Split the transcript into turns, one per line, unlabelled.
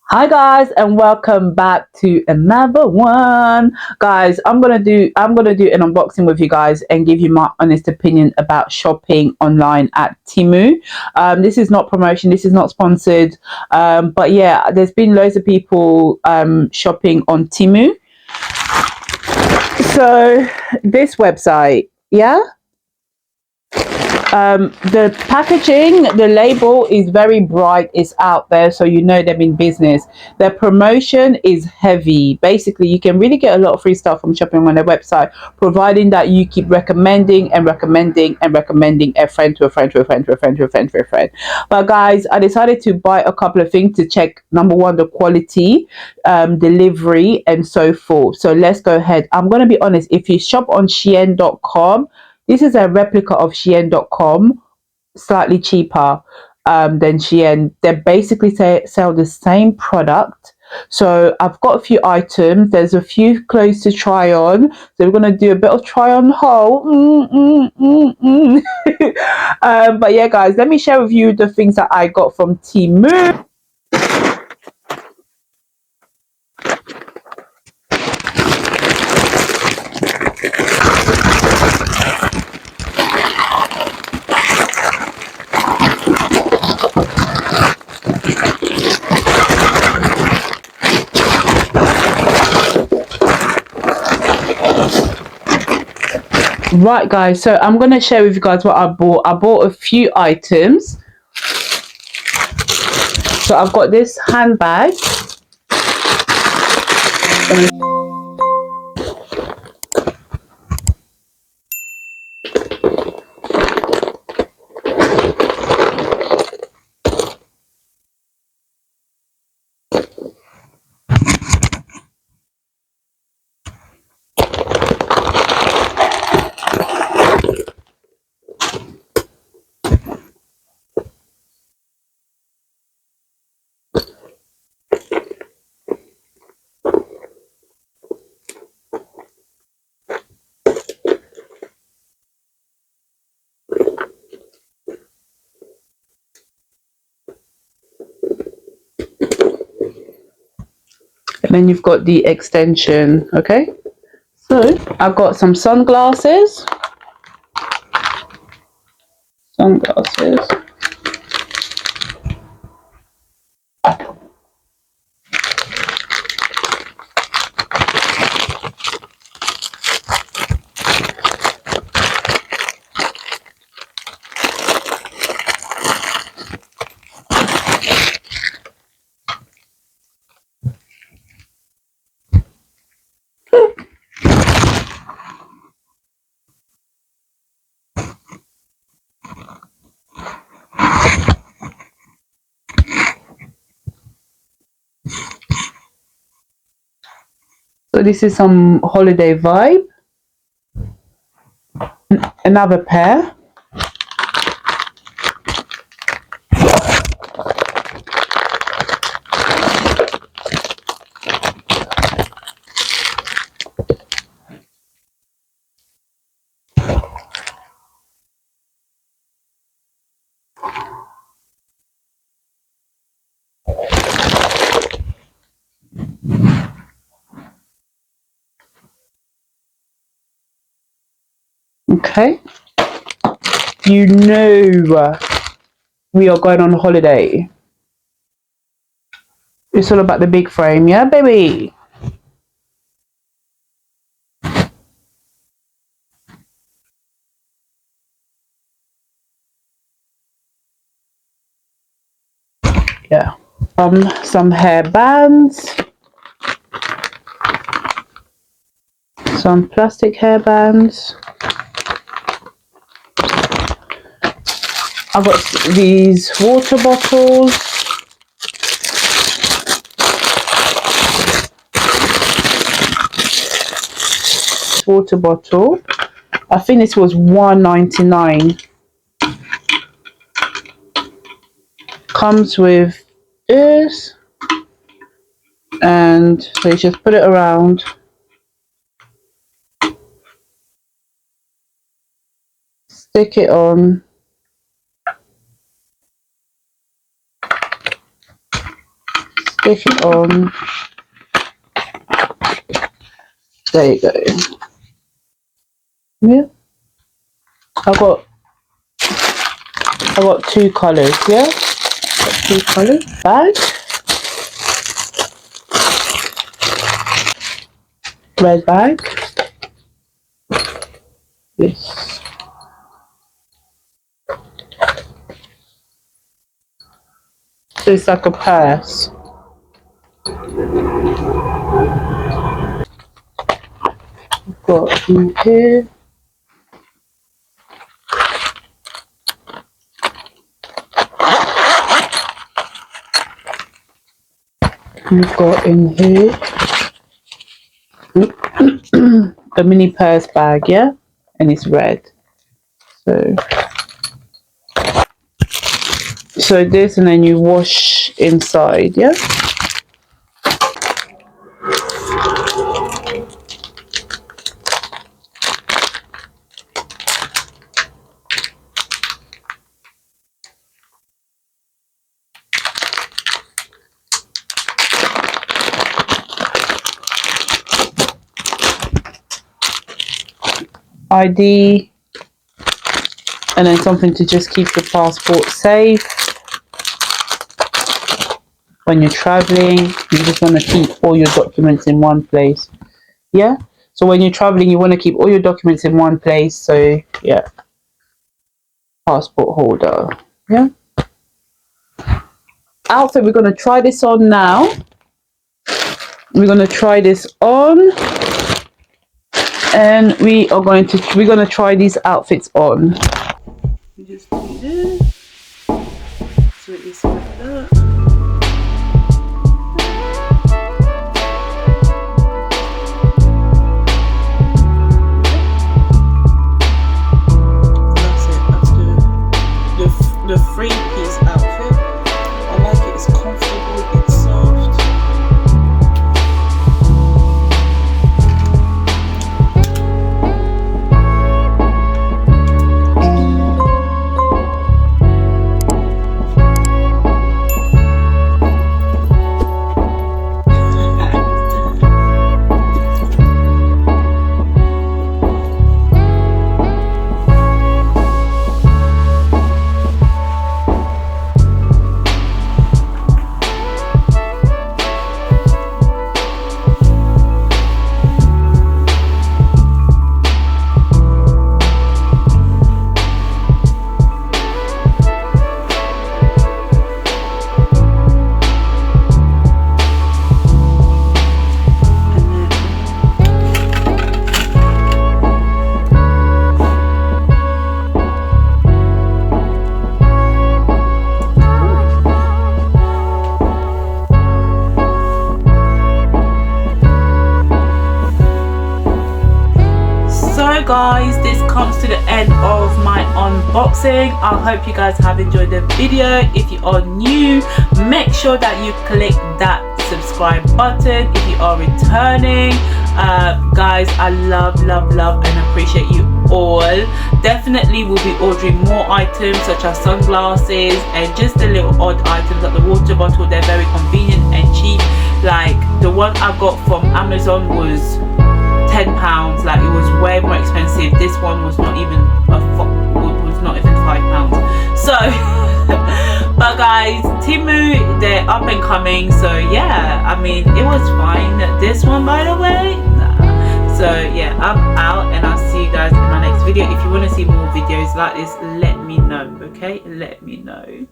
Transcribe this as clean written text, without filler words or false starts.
Hi guys, and welcome back to another one. Guys, I'm gonna do an unboxing with you guys and give you my honest opinion about shopping online at Timu. This is not promotion, this is not sponsored. But yeah, there's been loads of people shopping on Timu. So this website, yeah. The packaging, the label is very bright, it's out there, so you know them in business. Their promotion is heavy. Basically, you can really get a lot of free stuff from shopping on their website, providing that you keep recommending and recommending and recommending a friend to a friend to a friend to a friend to a friend to a friend. But guys, I decided to buy a couple of things to check number one, the quality, delivery, and so forth. So let's go ahead. I'm going to be honest, if you shop on Shein.com, this is a replica of Shein.com, slightly cheaper than Shein. They basically sell the same product. So I've got a few items. There's a few clothes to try on. So we're gonna do a bit of try on haul. But yeah, guys, let me share with you the things that I got from Temu. Right, guys. So I'm gonna share with you guys what I bought. I bought a few items. So I've got this handbag. And then you've got the extension. Okay, so I've got some sunglasses. So this is some holiday vibe. Another pair. Okay, you know we are going on holiday. It's all about the big frame, yeah, baby. Yeah. Some hair bands, some plastic hair bands. I've got these water bottles. Water bottle. I think this was $1.99. Comes with this, and so you just put it around. Stick it on. Push it on. There you go. Yeah. I got two colours, yeah? Got two colours. Bag. Red bag. This. So it's like a purse. Got in here. We've got in here a mini purse bag, yeah, and it's red. So this, and then you wash inside, yeah. ID, and then something to just keep your passport safe when you're traveling. You just want to keep all your documents in one place, yeah. So when you're traveling, you want to keep all your documents in one place. So yeah, passport holder, yeah. Outfit, we're going to try this on now. We're going to try this on, and we're going to try these outfits on. You just do this, so it's like that. That's it. That's the three-piece outfit. I like it. It's comfortable. It's soft. Guys, this comes to the end of my unboxing. I hope you guys have enjoyed the video. If you are new, make sure that you click that subscribe button. If you are returning, guys, I love and appreciate you all. Definitely will be ordering more items such as sunglasses and just the little odd items like the water bottle. They're very convenient and cheap. Like the one I got from Amazon was £10. Like it was way more expensive. This one was not even £5. So but guys, Temu, they're up and coming. So yeah, I mean, it was fine. This one, by the way, nah. So yeah, I'm out, and I'll see you guys in my next video. If you want to see more videos like this, let me know, okay? Let me know.